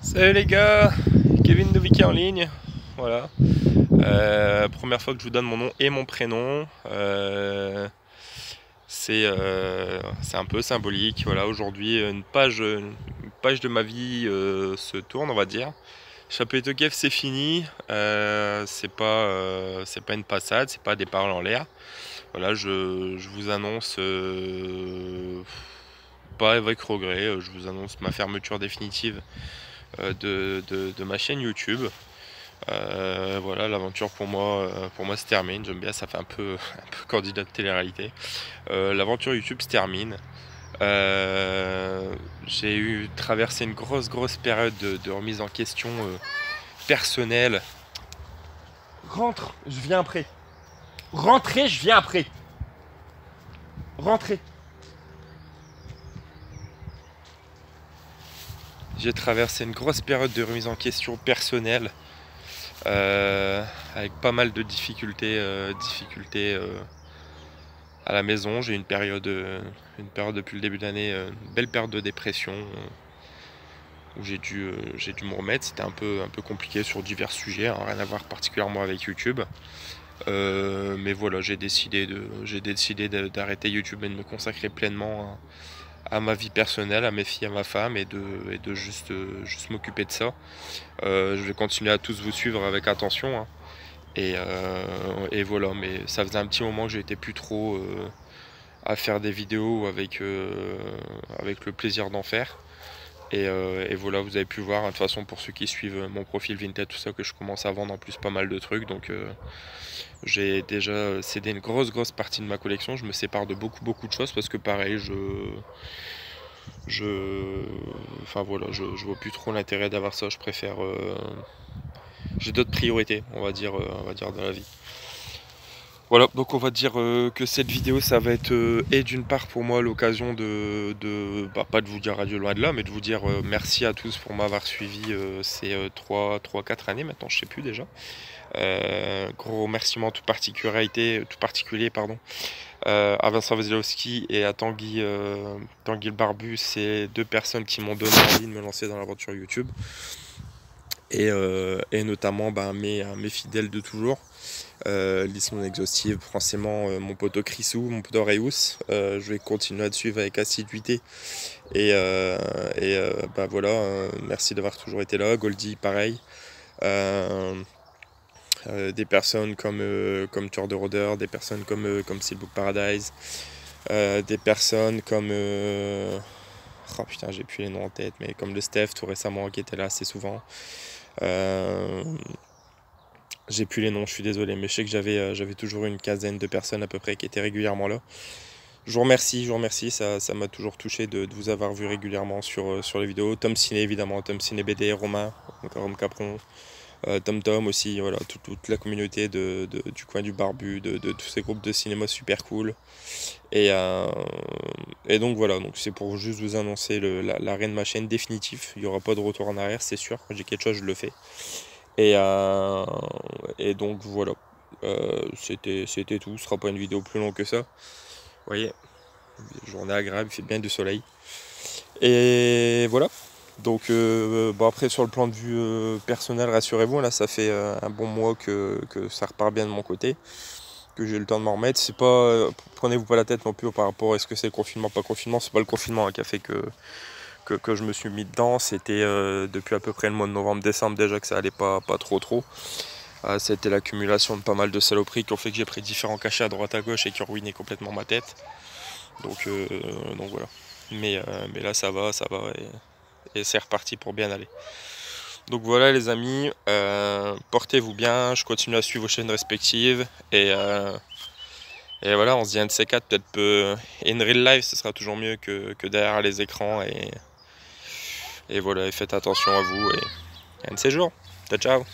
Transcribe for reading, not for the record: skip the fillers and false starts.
Salut les gars, Kevin de Vicky en ligne. Voilà. Première fois que je vous donne mon nom et mon prénom. C'est un peu symbolique. Voilà, aujourd'hui une page de ma vie se tourne, on va dire. Chapeau Kev, c'est fini. C'est pas une passade, c'est pas des paroles en l'air. Voilà, je vous annonce, pas avec regret, je vous annonce ma fermeture définitive de ma chaîne YouTube. Voilà, l'aventure pour moi se termine. J'aime bien, ça fait un peu, un peu candidat de télé-réalité. L'aventure YouTube se termine. J'ai eu traversé une grosse période de remise en question personnelle. Rentre, je viens après. Rentrez, je viens après. Rentrez. J'ai traversé une grosse période de remise en question personnelle. Avec pas mal de difficultés, à la maison. J'ai eu une période depuis le début de l'année, une belle période de dépression où j'ai dû me remettre. C'était un peu compliqué sur divers sujets, hein, rien à voir particulièrement avec YouTube. Mais voilà, j'ai décidé d'arrêter YouTube et de me consacrer pleinement à ma vie personnelle, à mes filles, à ma femme, et de juste m'occuper de ça. Je vais continuer à tous vous suivre avec attention, hein. Et voilà, mais ça faisait un petit moment que j'étais plus trop à faire des vidéos avec le plaisir d'en faire. Et voilà, vous avez pu voir, hein, de toute façon, pour ceux qui suivent mon profil Vinted, tout ça, que je commence à vendre en plus pas mal de trucs. Donc j'ai déjà cédé une grosse partie de ma collection. Je me sépare de beaucoup de choses parce que pareil, je, enfin voilà, je vois plus trop l'intérêt d'avoir ça. Je préfère, j'ai d'autres priorités, on va dire dans la vie. Voilà, donc on va dire que cette vidéo, ça va être et d'une part pour moi l'occasion pas de vous dire adieu loin de là, mais de vous dire merci à tous pour m'avoir suivi ces 4 années maintenant, je sais plus déjà. Gros remerciement tout particulier pardon, à Vincent Weslowski et à Tanguy le Barbu, c'est deux personnes qui m'ont donné envie de me lancer dans l'aventure YouTube. Et notamment mes fidèles de toujours. Liste non exhaustive, forcément mon poteau Chrisou, mon poteau Reus. Je vais continuer à te suivre avec assiduité. Voilà, merci d'avoir toujours été là. Goldie, pareil. Des personnes comme Tour de Roder, des personnes comme Steelbook Paradise, des personnes comme oh putain, j'ai plus les noms en tête, mais comme le Steph tout récemment qui était là assez souvent. J'ai plus les noms, je suis désolé, mais je sais que j'avais toujours une quinzaine de personnes à peu près qui étaient régulièrement là. Je vous remercie, ça m'a toujours touché de vous avoir vu régulièrement sur les vidéos. Tom Ciné évidemment, Tom Ciné BD, Romain, Rome Capron, Tom aussi, voilà, toute la communauté du coin du Barbu, de tous ces groupes de cinéma super cool. Et donc voilà, donc c'est pour juste vous annoncer l'arrêt de ma chaîne définitif. Il n'y aura pas de retour en arrière, c'est sûr. Quand j'ai quelque chose, je le fais. Et donc voilà, c'était tout. Ce sera pas une vidéo plus longue que ça. Vous voyez, journée agréable, il fait bien du soleil. Et voilà. Donc après sur le plan de vue personnel, rassurez-vous, là ça fait un bon mois que ça repart bien de mon côté, que j'ai eu le temps de m'en remettre. C'est pas, prenez-vous pas la tête non plus par rapport à est-ce que c'est le confinement, pas confinement. C'est pas le confinement qui a fait que je me suis mis dedans. C'était depuis à peu près le mois de novembre-décembre déjà que ça allait pas trop. C'était l'accumulation de pas mal de saloperies qui ont fait que j'ai pris différents cachets à droite à gauche et qui ont ruiné complètement ma tête. Donc voilà. Mais là ça va et c'est reparti pour bien aller. Donc voilà les amis, portez-vous bien, je continue à suivre vos chaînes respectives et voilà, on se dit un de ces quatre, peut-être in real life, ce sera toujours mieux que derrière les écrans et voilà, et faites attention à vous et un de ces jours. Ciao ciao.